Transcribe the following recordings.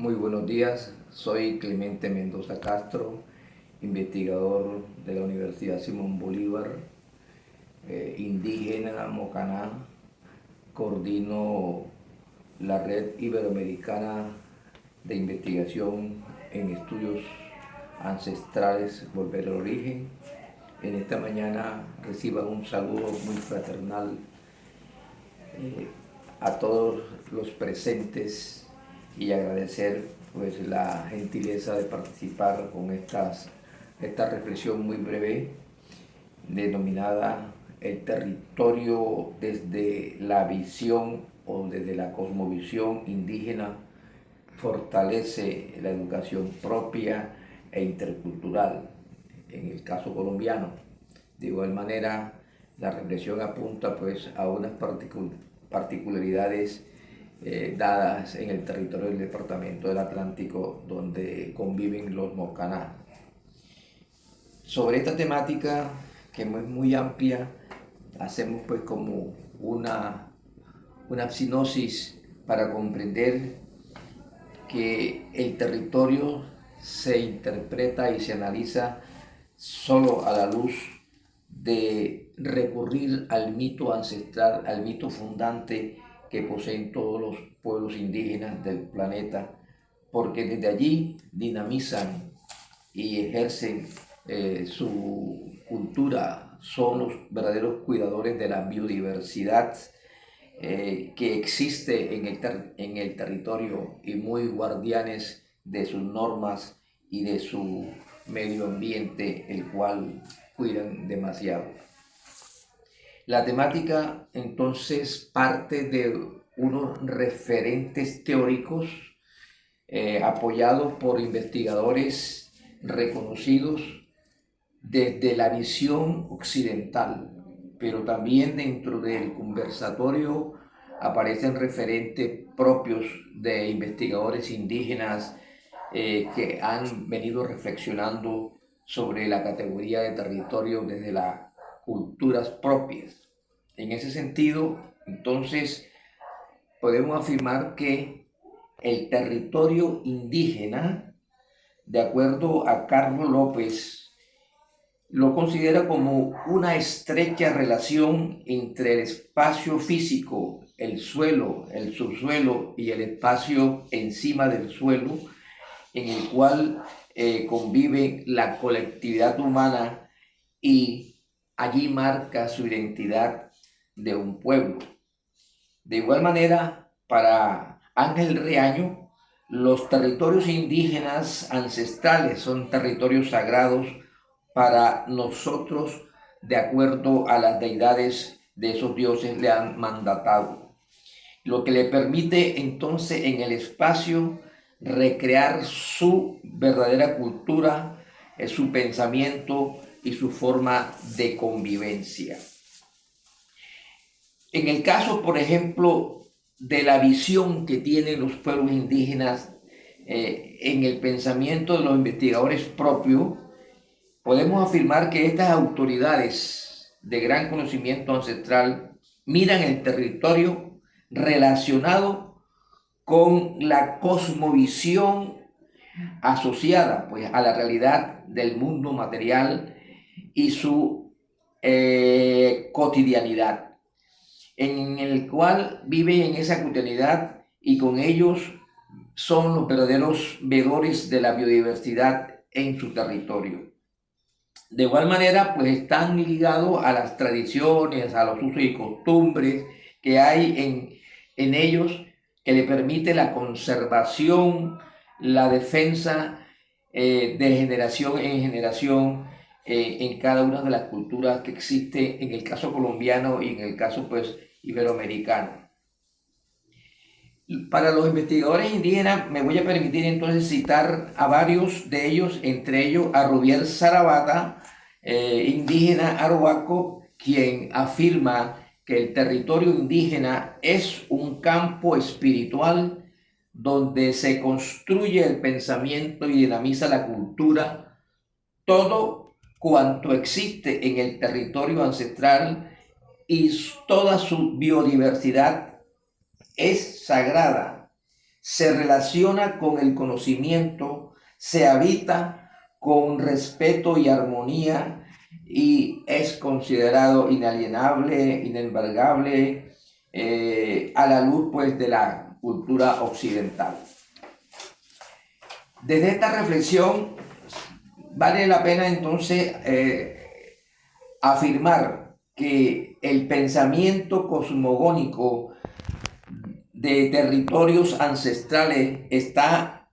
Muy buenos días, soy Clemente Mendoza Castro, investigador de la Universidad Simón Bolívar, indígena Mocaná, coordino la Red Iberoamericana de Investigación en Estudios Ancestrales Volver al Origen. En esta mañana reciban un saludo muy fraternal a todos los presentes y agradecer pues la gentileza de participar con esta reflexión muy breve denominada el territorio desde la visión o desde la cosmovisión indígena fortalece la educación propia e intercultural en el caso colombiano. De igual manera, la reflexión apunta pues a unas particularidades dadas en el territorio del departamento del Atlántico donde conviven los Mocaná. Sobre esta temática, que es muy amplia, hacemos pues como una sinopsis para comprender que el territorio se interpreta y se analiza solo a la luz de recurrir al mito ancestral, al mito fundante que poseen todos los pueblos indígenas del planeta, porque desde allí dinamizan y ejercen su cultura, son los verdaderos cuidadores de la biodiversidad que existe en el territorio y muy guardianes de sus normas y de su medio ambiente, el cual cuidan demasiado. La temática entonces parte de unos referentes teóricos apoyados por investigadores reconocidos desde la visión occidental, pero también dentro del conversatorio aparecen referentes propios de investigadores indígenas que han venido reflexionando sobre la categoría de territorio desde las culturas propias. En ese sentido, entonces, podemos afirmar que el territorio indígena, de acuerdo a Carlos López, lo considera como una estrecha relación entre el espacio físico, el suelo, el subsuelo y el espacio encima del suelo, en el cual convive la colectividad humana y allí marca su identidad de un pueblo. De igual manera, para Ángel Reaño, los territorios indígenas ancestrales son territorios sagrados para nosotros de acuerdo a las deidades de esos dioses le han mandatado, lo que le permite entonces en el espacio recrear su verdadera cultura, su pensamiento y su forma de convivencia. En el caso, por ejemplo, de la visión que tienen los pueblos indígenas en el pensamiento de los investigadores propios, podemos afirmar que estas autoridades de gran conocimiento ancestral miran el territorio relacionado con la cosmovisión asociada pues, a la realidad del mundo material y su cotidianidad, en el cual viven en esa cotidianidad y con ellos son los verdaderos veedores de la biodiversidad en su territorio. De igual manera, pues están ligados a las tradiciones, a los usos y costumbres que hay en ellos, que le permite la conservación, la defensa de generación en generación en cada una de las culturas que existe en el caso colombiano y en el caso pues iberoamericano. Para los investigadores indígenas me voy a permitir entonces citar a varios de ellos, entre ellos a Rubiel Sarabata, indígena arhuaco, quien afirma que el territorio indígena es un campo espiritual donde se construye el pensamiento y dinamiza la cultura. Todo cuanto existe en el territorio ancestral y toda su biodiversidad es sagrada, se relaciona con el conocimiento, se habita con respeto y armonía y es considerado inalienable, inembargable a la luz pues de la cultura occidental. Desde esta reflexión vale la pena entonces afirmar que el pensamiento cosmogónico de territorios ancestrales está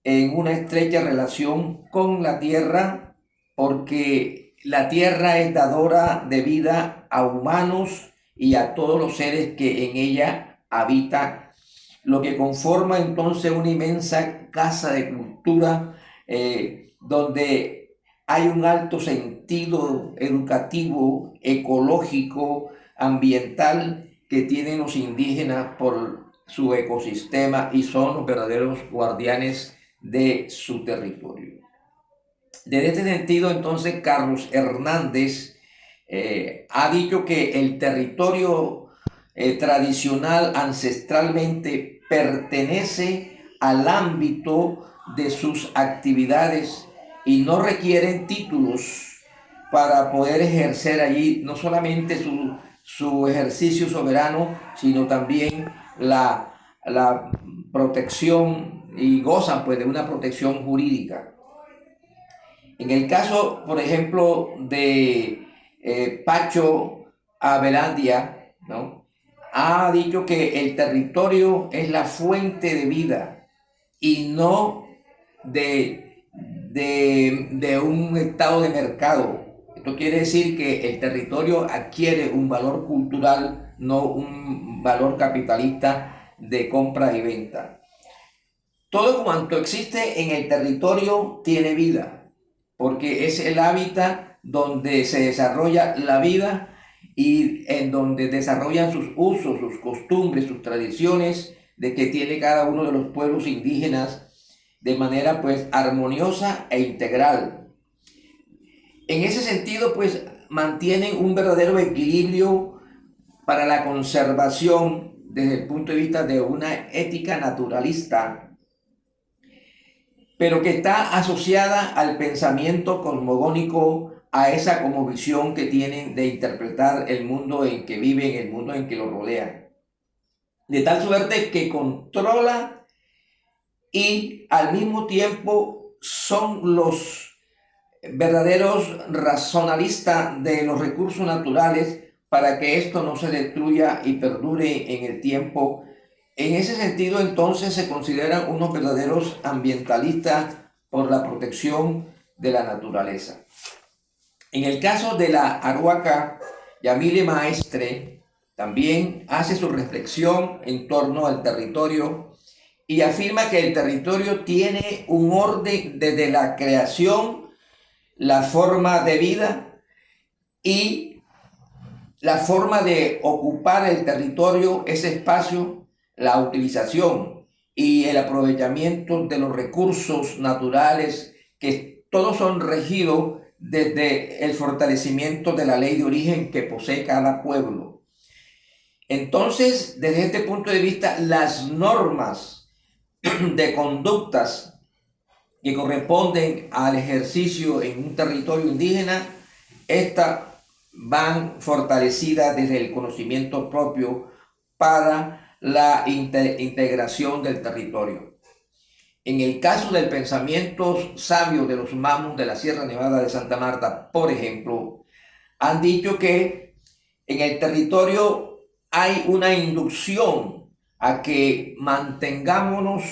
en una estrecha relación con la tierra, porque la tierra es dadora de vida a humanos y a todos los seres que en ella habitan, lo que conforma entonces una inmensa casa de cultura donde hay un alto sentido educativo, ecológico, ambiental que tienen los indígenas por su ecosistema y son los verdaderos guardianes de su territorio. Desde este sentido, entonces, Carlos Hernández ha dicho que el territorio tradicional ancestralmente pertenece al ámbito de sus actividades y no requieren títulos para poder ejercer allí no solamente su ejercicio soberano, sino también la protección y gozan pues de una protección jurídica. En el caso, por ejemplo, de Pacho Abelandia, ¿no?, ha dicho que el territorio es la fuente de vida y no de un estado de mercado. Esto quiere decir que el territorio adquiere un valor cultural, no un valor capitalista de compra y venta. Todo cuanto existe en el territorio tiene vida, porque es el hábitat donde se desarrolla la vida y en donde desarrollan sus usos, sus costumbres, sus tradiciones de que tiene cada uno de los pueblos indígenas de manera pues armoniosa e integral. En ese sentido pues mantienen un verdadero equilibrio para la conservación desde el punto de vista de una ética naturalista, pero que está asociada al pensamiento cosmogónico, a esa como visión que tienen de interpretar el mundo en que viven, el mundo en que lo rodean. De tal suerte que controla y al mismo tiempo son los verdaderos racionalistas de los recursos naturales para que esto no se destruya y perdure en el tiempo. En ese sentido, entonces, se consideran unos verdaderos ambientalistas por la protección de la naturaleza. En el caso de la Arhuaca, Yamile Maestre también hace su reflexión en torno al territorio y afirma que el territorio tiene un orden desde la creación, la forma de vida y la forma de ocupar el territorio, ese espacio, la utilización y el aprovechamiento de los recursos naturales, que todos son regidos desde el fortalecimiento de la ley de origen que posee cada pueblo. Entonces, desde este punto de vista, las normas de conductas que corresponden al ejercicio en un territorio indígena, estas van fortalecidas desde el conocimiento propio para la integración del territorio. En el caso del pensamiento sabio de los mamus de la Sierra Nevada de Santa Marta, por ejemplo, han dicho que en el territorio hay una inducción a que mantengámonos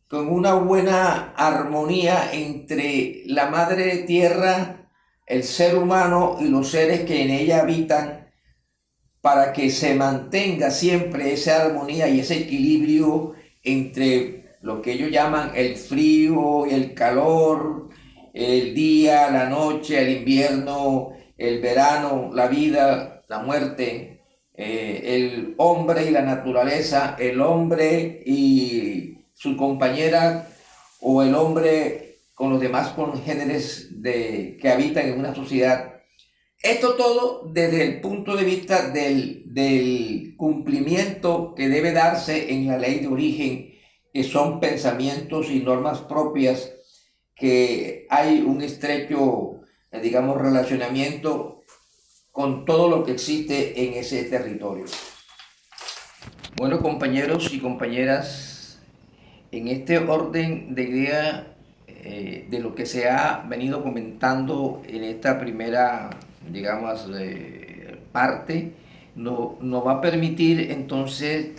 con una buena armonía entre la madre tierra, el ser humano y los seres que en ella habitan, para que se mantenga siempre esa armonía y ese equilibrio entre lo que ellos llaman el frío y el calor, el día, la noche, el invierno, el verano, la vida, la muerte, el hombre y la naturaleza, el hombre y su compañera o el hombre con los demás congéneres que habitan en una sociedad. Esto todo desde el punto de vista del cumplimiento que debe darse en la ley de origen, que son pensamientos y normas propias, que hay un estrecho, digamos, relacionamiento con todo lo que existe en ese territorio. Bueno, compañeros y compañeras, en este orden de idea de lo que se ha venido comentando en esta primera, digamos, parte, nos va a permitir entonces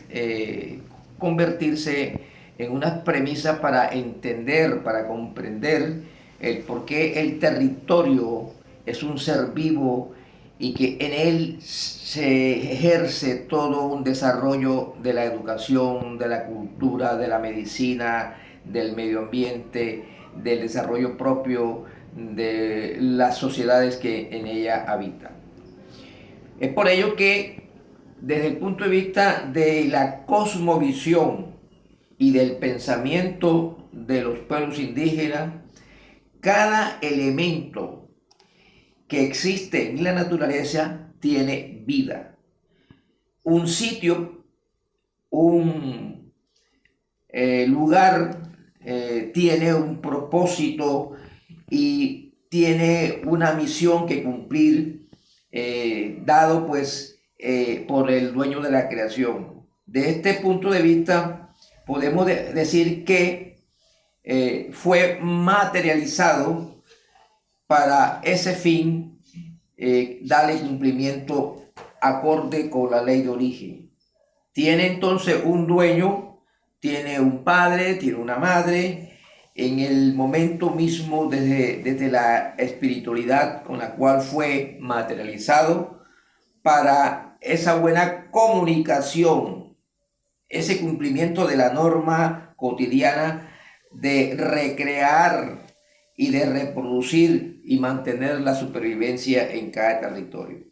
convertirse en unas premisas para entender, para comprender el por qué el territorio es un ser vivo y que en él se ejerce todo un desarrollo de la educación, de la cultura, de la medicina, del medio ambiente, del desarrollo propio de las sociedades que en ella habitan. Es por ello que desde el punto de vista de la cosmovisión y del pensamiento de los pueblos indígenas, cada elemento que existe en la naturaleza tiene vida. Un sitio, un lugar tiene un propósito y tiene una misión que cumplir, dado pues por el dueño de la creación. De este punto de vista podemos decir que fue materializado para ese fin, darle cumplimiento acorde con la ley de origen. Tiene entonces un dueño, tiene un padre, tiene una madre, en el momento mismo desde la espiritualidad con la cual fue materializado para esa buena comunicación, ese cumplimiento de la norma cotidiana de recrear y de reproducir y mantener la supervivencia en cada territorio.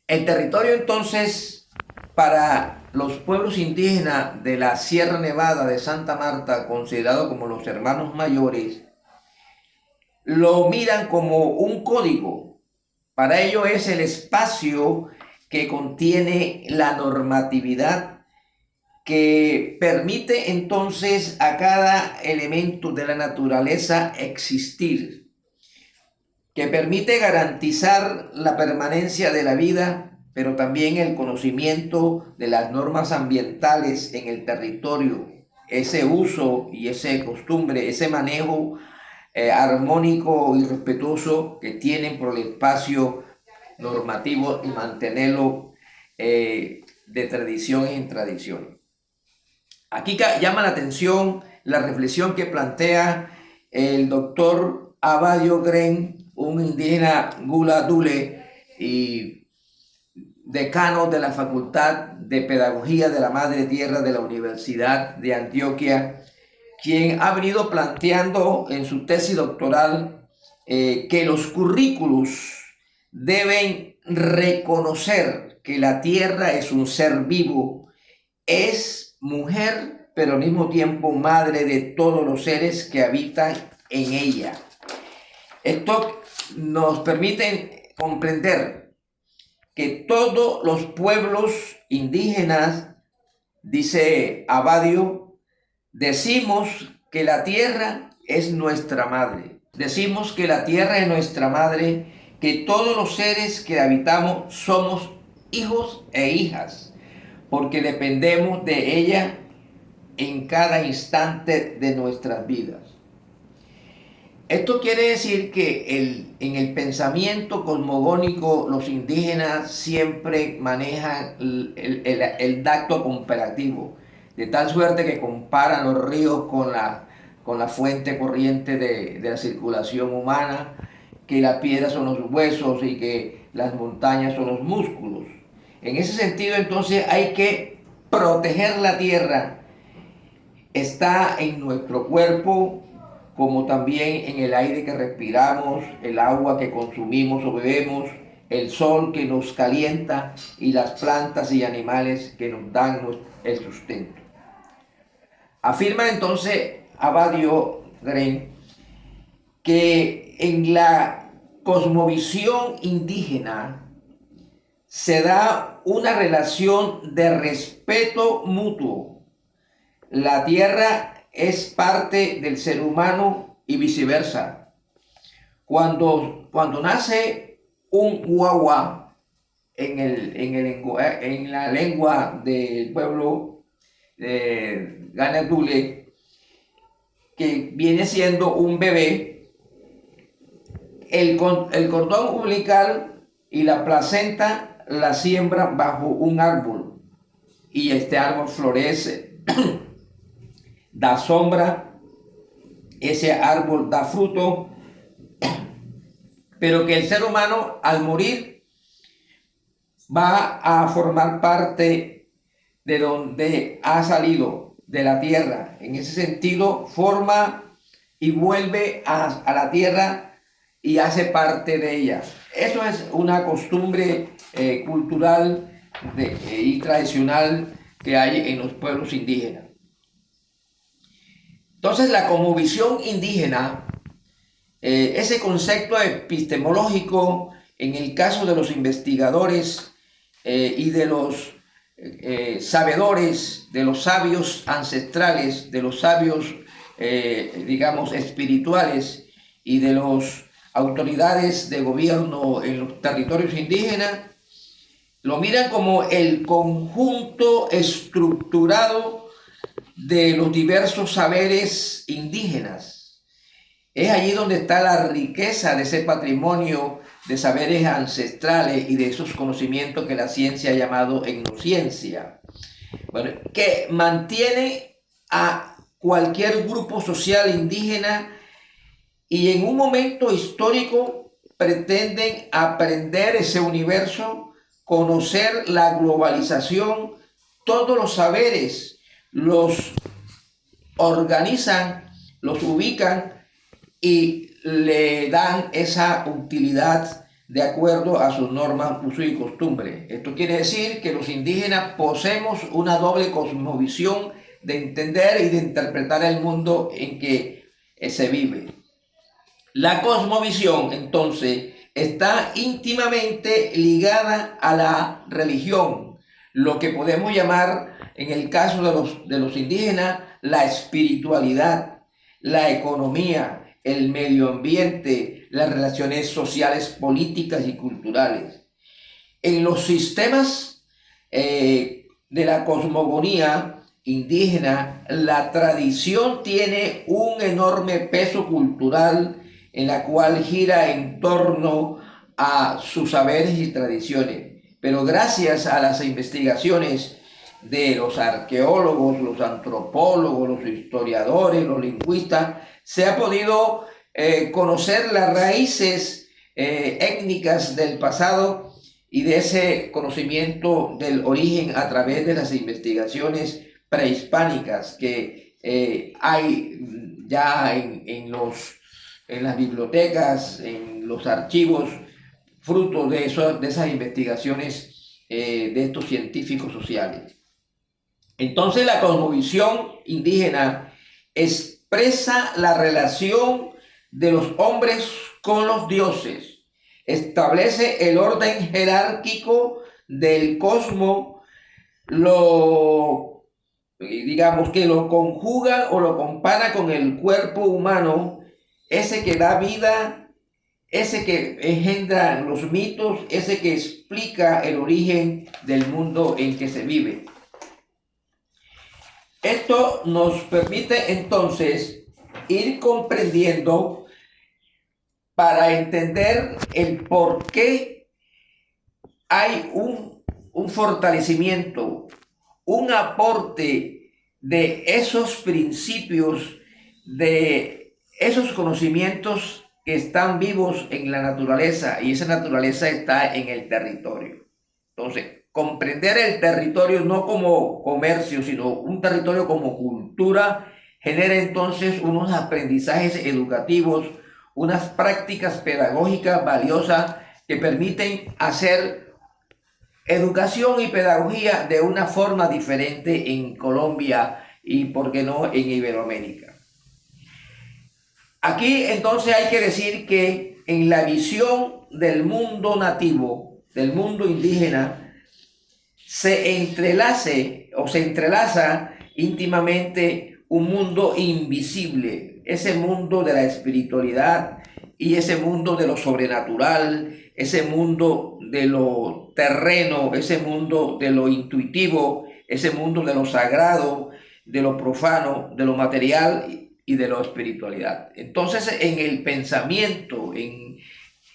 El territorio entonces para los pueblos indígenas de la Sierra Nevada de Santa Marta, considerado como los hermanos mayores, lo miran como un código. Para ello es el espacio que contiene la normatividad que permite entonces a cada elemento de la naturaleza existir, que permite garantizar la permanencia de la vida, pero también el conocimiento de las normas ambientales en el territorio, ese uso y ese costumbre, ese manejo armónico y respetuoso que tienen por el espacio normativo y mantenerlo de tradición en tradición. Aquí llama la atención la reflexión que plantea el doctor Abadio Gren, un indígena Gula Dule y decano de la Facultad de Pedagogía de la Madre Tierra de la Universidad de Antioquia, quien ha venido planteando en su tesis doctoral que los currículos deben reconocer que la tierra es un ser vivo, es mujer, pero al mismo tiempo madre de todos los seres que habitan en ella. Esto nos permite comprender que todos los pueblos indígenas, dice Abadio, decimos que la tierra es nuestra madre. Decimos que la tierra es nuestra madre, que todos los seres que habitamos somos hijos e hijas, porque dependemos de ella en cada instante de nuestras vidas. Esto quiere decir que en el pensamiento cosmogónico los indígenas siempre manejan el dato comparativo, de tal suerte que comparan los ríos con la fuente corriente de la circulación humana, que las piedras son los huesos y que las montañas son los músculos. En ese sentido, entonces, hay que proteger la tierra. Está en nuestro cuerpo, como también en el aire que respiramos, el agua que consumimos o bebemos, el sol que nos calienta y las plantas y animales que nos dan el sustento. Afirma entonces Abadio Gren que en la cosmovisión indígena se da una relación de respeto mutuo, la tierra es parte del ser humano y viceversa. Cuando nace un guagua en la lengua del pueblo de Ganadule, que viene siendo un bebé, el cordón umbilical y la placenta la siembran bajo un árbol y este árbol florece, da sombra, ese árbol da fruto, pero que el ser humano al morir va a formar parte de donde ha salido, de la tierra. En ese sentido, forma y vuelve a la tierra y hace parte de ella. Eso es una costumbre cultural y tradicional que hay en los pueblos indígenas. Entonces, la cosmovisión indígena, ese concepto epistemológico, en el caso de los investigadores y de los sabedores, de los sabios ancestrales, de los sabios, digamos, espirituales y de las autoridades de gobierno en los territorios indígenas, lo miran como el conjunto estructurado de los diversos saberes indígenas. Es allí donde está la riqueza de ese patrimonio de saberes ancestrales y de esos conocimientos que la ciencia ha llamado etnociencia. Bueno, que mantiene a cualquier grupo social indígena y en un momento histórico pretenden aprender ese universo, conocer la globalización, todos los saberes los organizan, los ubican y le dan esa utilidad de acuerdo a sus normas, uso y costumbre. Esto quiere decir que los indígenas poseemos una doble cosmovisión de entender y de interpretar el mundo en que se vive. La cosmovisión, entonces, está íntimamente ligada a la religión, lo que podemos llamar, en el caso de los indígenas, la espiritualidad, la economía, el medio ambiente, las relaciones sociales, políticas y culturales. En los sistemas de la cosmogonía indígena, la tradición tiene un enorme peso cultural en la cual gira en torno a sus saberes y tradiciones. Pero gracias a las investigaciones de los arqueólogos, los antropólogos, los historiadores, los lingüistas, se ha podido conocer las raíces étnicas del pasado y de ese conocimiento del origen a través de las investigaciones prehispánicas que hay ya en las bibliotecas, en los archivos, fruto de esas investigaciones de estos científicos sociales. Entonces la cosmovisión indígena expresa la relación de los hombres con los dioses, establece el orden jerárquico del cosmos, digamos que lo conjuga o lo compara con el cuerpo humano, ese que da vida, ese que engendra los mitos, ese que explica el origen del mundo en que se vive. Esto nos permite entonces ir comprendiendo para entender el por qué hay un fortalecimiento, un aporte de esos principios, de esos conocimientos que están vivos en la naturaleza y esa naturaleza está en el territorio. Entonces, comprender el territorio no como comercio, sino un territorio como cultura, genera entonces unos aprendizajes educativos, unas prácticas pedagógicas valiosas que permiten hacer educación y pedagogía de una forma diferente en Colombia y, por qué no, en Iberoamérica. Aquí entonces hay que decir que en la visión del mundo nativo, del mundo indígena, se entrelaza íntimamente un mundo invisible, ese mundo de la espiritualidad y ese mundo de lo sobrenatural, ese mundo de lo terreno, ese mundo de lo intuitivo, ese mundo de lo sagrado, de lo profano, de lo material y de la espiritualidad. Entonces, en el pensamiento, en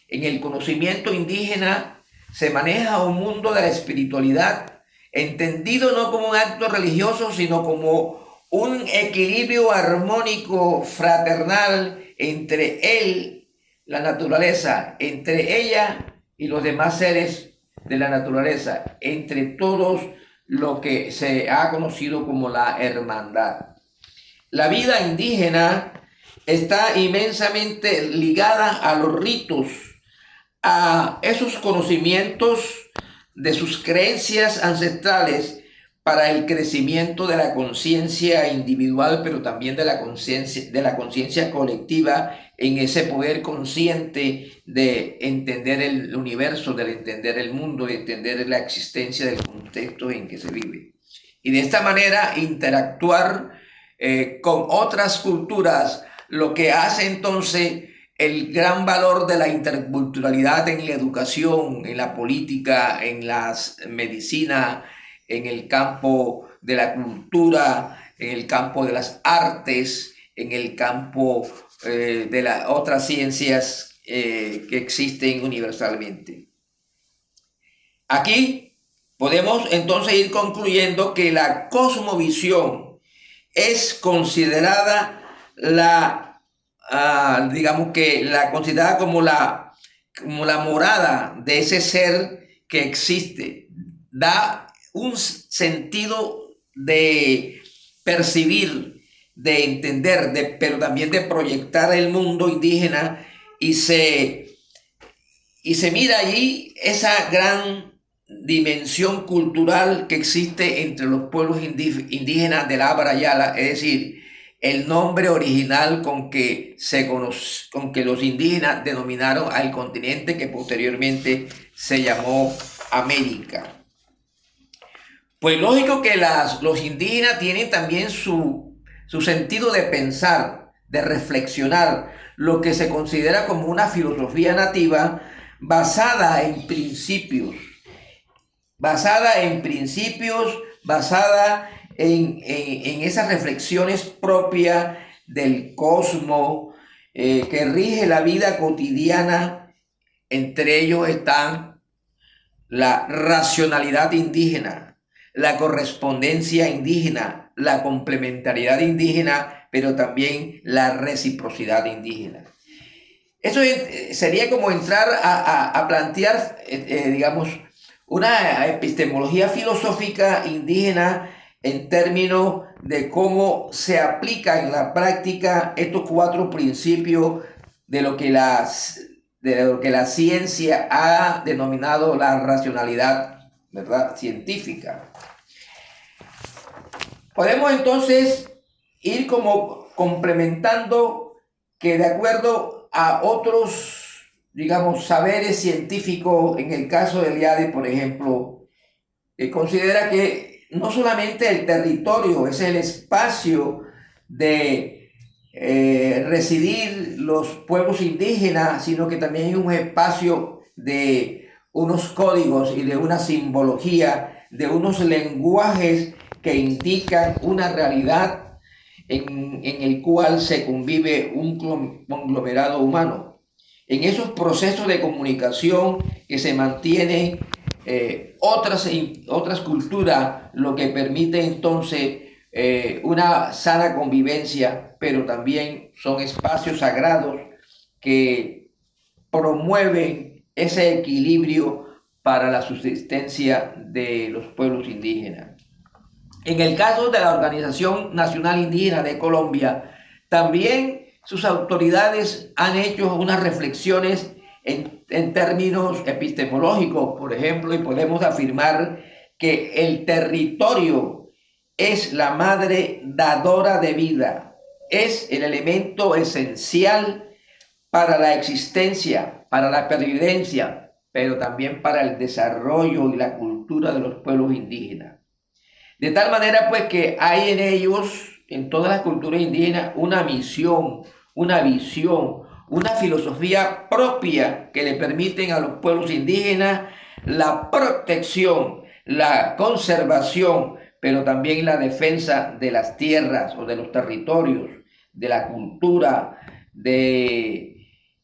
el conocimiento indígena, se maneja un mundo de la espiritualidad, entendido no como un acto religioso, sino como un equilibrio armónico, fraternal entre él, la naturaleza, entre ella y los demás seres de la naturaleza, entre todos lo que se ha conocido como la hermandad. La vida indígena está inmensamente ligada a los ritos, a esos conocimientos de sus creencias ancestrales para el crecimiento de la conciencia individual, pero también de la conciencia colectiva, en ese poder consciente de entender el universo, de entender el mundo, de entender la existencia del contexto en que se vive. Y de esta manera interactuar con otras culturas, lo que hace entonces el gran valor de la interculturalidad en la educación, en la política, en la medicina, en el campo de la cultura, en el campo de las artes, en el campo de las otras ciencias que existen universalmente. Aquí podemos entonces ir concluyendo que la cosmovisión es considerada considerada como la morada de ese ser que existe. Da un sentido de percibir, de entender, pero también de proyectar el mundo indígena y se mira allí esa gran dimensión cultural que existe entre los pueblos indígenas del Abra Yala, es decir, el nombre original con que los indígenas denominaron al continente que posteriormente se llamó América. Pues lógico que los indígenas tienen también su sentido de pensar, de reflexionar, lo que se considera como una filosofía nativa basada en principios, basada en esas reflexiones propias del cosmos que rige la vida cotidiana. Entre ellos están la racionalidad indígena, la correspondencia indígena, la complementariedad indígena, pero también la reciprocidad indígena. Eso sería como entrar a plantear, digamos, una epistemología filosófica indígena en términos de cómo se aplica en la práctica estos 4 principios de lo que la ciencia ha denominado la racionalidad, ¿verdad?, científica. Podemos entonces ir como complementando que de acuerdo a otros, digamos, saberes científicos, en el caso del IADE, por ejemplo, considera que no solamente el territorio es el espacio de residir los pueblos indígenas, sino que también hay un espacio de unos códigos y de una simbología, de unos lenguajes que indican una realidad en el cual se convive un conglomerado humano. En esos procesos de comunicación que se mantienen otras culturas, lo que permite entonces una sana convivencia, pero también son espacios sagrados que promueven ese equilibrio para la subsistencia de los pueblos indígenas. En el caso de la Organización Nacional Indígena de Colombia, también sus autoridades han hecho unas reflexiones en términos epistemológicos, por ejemplo, y podemos afirmar que el territorio es la madre dadora de vida, es el elemento esencial para la existencia, para la pervivencia, pero también para el desarrollo y la cultura de los pueblos indígenas. De tal manera pues que hay en ellos, en todas las culturas indígenas, una misión, una visión, una filosofía propia que le permiten a los pueblos indígenas la protección, la conservación, pero también la defensa de las tierras o de los territorios, de la cultura, de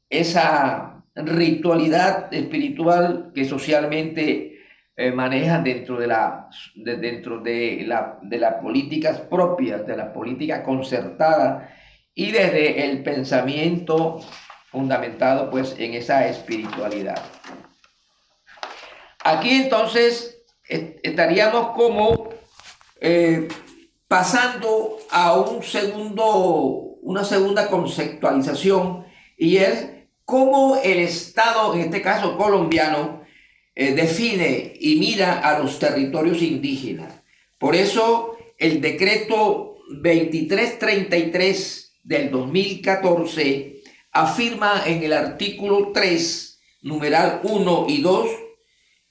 esa ritualidad espiritual que socialmente manejan de las políticas propias, de la política concertada y desde el pensamiento fundamentado pues en esa espiritualidad. Aquí entonces estaríamos como pasando a una segunda conceptualización, y es cómo el Estado, en este caso colombiano, define y mira a los territorios indígenas. Por eso el decreto 2333 del 2014 afirma en el artículo 3, numeral 1 y 2,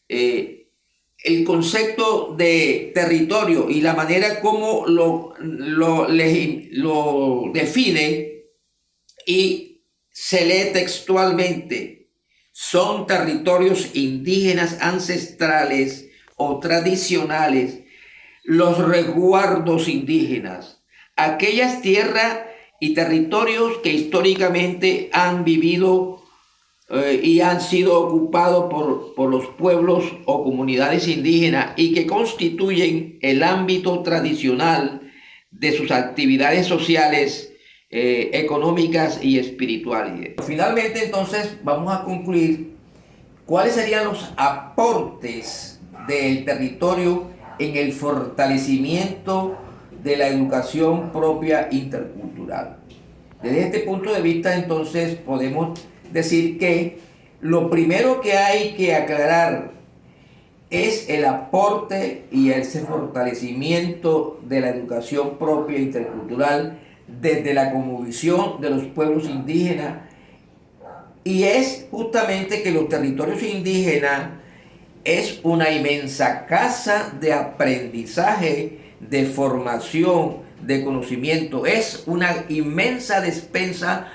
el concepto de territorio y la manera como lo define, y se lee textualmente: son territorios indígenas ancestrales o tradicionales los resguardos indígenas, aquellas tierras y territorios que históricamente han vivido y han sido ocupados por los pueblos o comunidades indígenas y que constituyen el ámbito tradicional de sus actividades sociales, económicas y espirituales. Finalmente, entonces, vamos a concluir cuáles serían los aportes del territorio en el fortalecimiento de la educación propia intercultural. Desde este punto de vista, entonces, podemos decir que lo primero que hay que aclarar es el aporte y ese fortalecimiento de la educación propia intercultural desde la cosmovisión de los pueblos indígenas, y es justamente que los territorios indígenas es una inmensa casa de aprendizaje, de formación, de conocimiento, es una inmensa despensa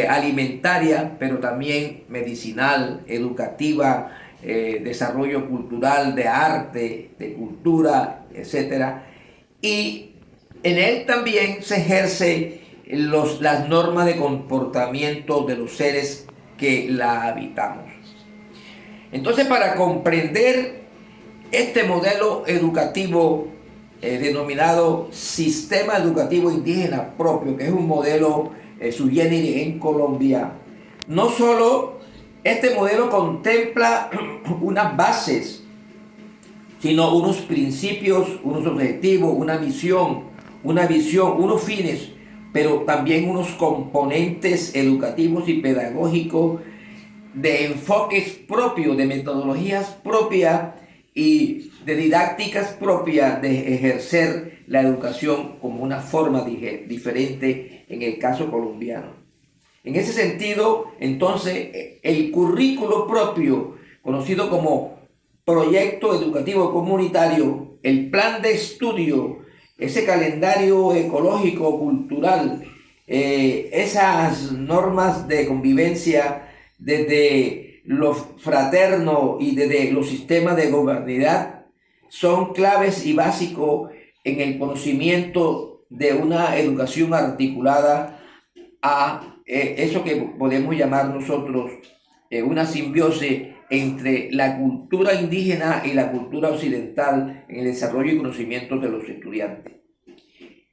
alimentaria, pero también medicinal, educativa, desarrollo cultural, de arte, de cultura, etc. Y en él también se ejerce las normas de comportamiento de los seres que la habitamos. Entonces, para comprender este modelo educativo denominado Sistema Educativo Indígena Propio, que es un modelo sui generis en Colombia, no solo este modelo contempla unas bases, sino unos principios, unos objetivos, una misión, una visión, unos fines, pero también unos componentes educativos y pedagógicos, de enfoques propios, de metodologías propias y de didácticas propias de ejercer la educación como una forma diferente en el caso colombiano. En ese sentido, entonces, el currículo propio, conocido como proyecto educativo comunitario, el plan de estudio, ese calendario ecológico, cultural, esas normas de convivencia desde lo fraterno y desde los sistemas de gobernabilidad, son claves y básicos en el conocimiento de una educación articulada a eso que podemos llamar nosotros una simbiosis entre la cultura indígena y la cultura occidental en el desarrollo y conocimiento de los estudiantes.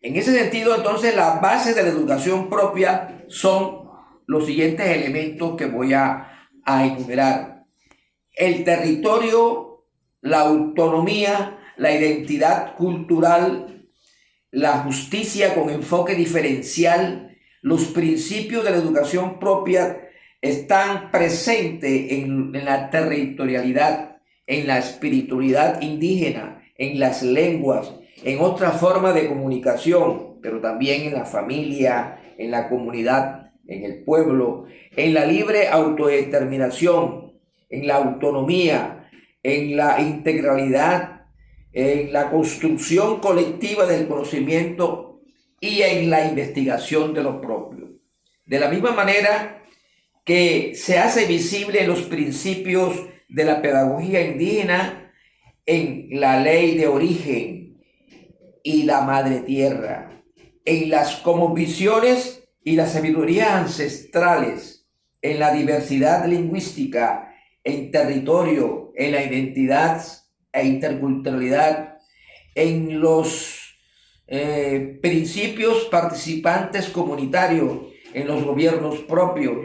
En ese sentido, entonces, las bases de la educación propia son los siguientes elementos que voy a enumerar: el territorio, la autonomía, la identidad cultural, la justicia con enfoque diferencial. Los principios de la educación propia están presentes en la territorialidad, en la espiritualidad indígena, en las lenguas, en otra forma de comunicación, pero también en la familia, en la comunidad, en el pueblo, en la libre autodeterminación, en la autonomía, en la integralidad, en la construcción colectiva del conocimiento y en la investigación de lo propio. De la misma manera que se hace visible los principios de la pedagogía indígena en la ley de origen y la madre tierra, en las cosmovisiones y las sabidurías ancestrales, en la diversidad lingüística, en territorio, en la identidad e interculturalidad, en los principios participantes comunitarios, en los gobiernos propios,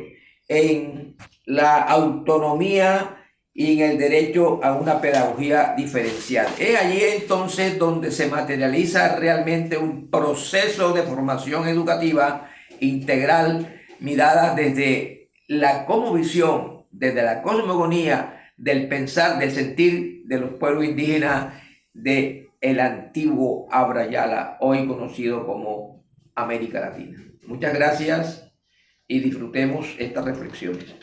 en la autonomía y en el derecho a una pedagogía diferencial. Es allí entonces donde se materializa realmente un proceso de formación educativa integral mirada desde la cosmovisión, desde la cosmogonía del pensar, del sentir de los pueblos indígenas de el antiguo Abra Yala, hoy conocido como América Latina. Muchas gracias y disfrutemos estas reflexiones.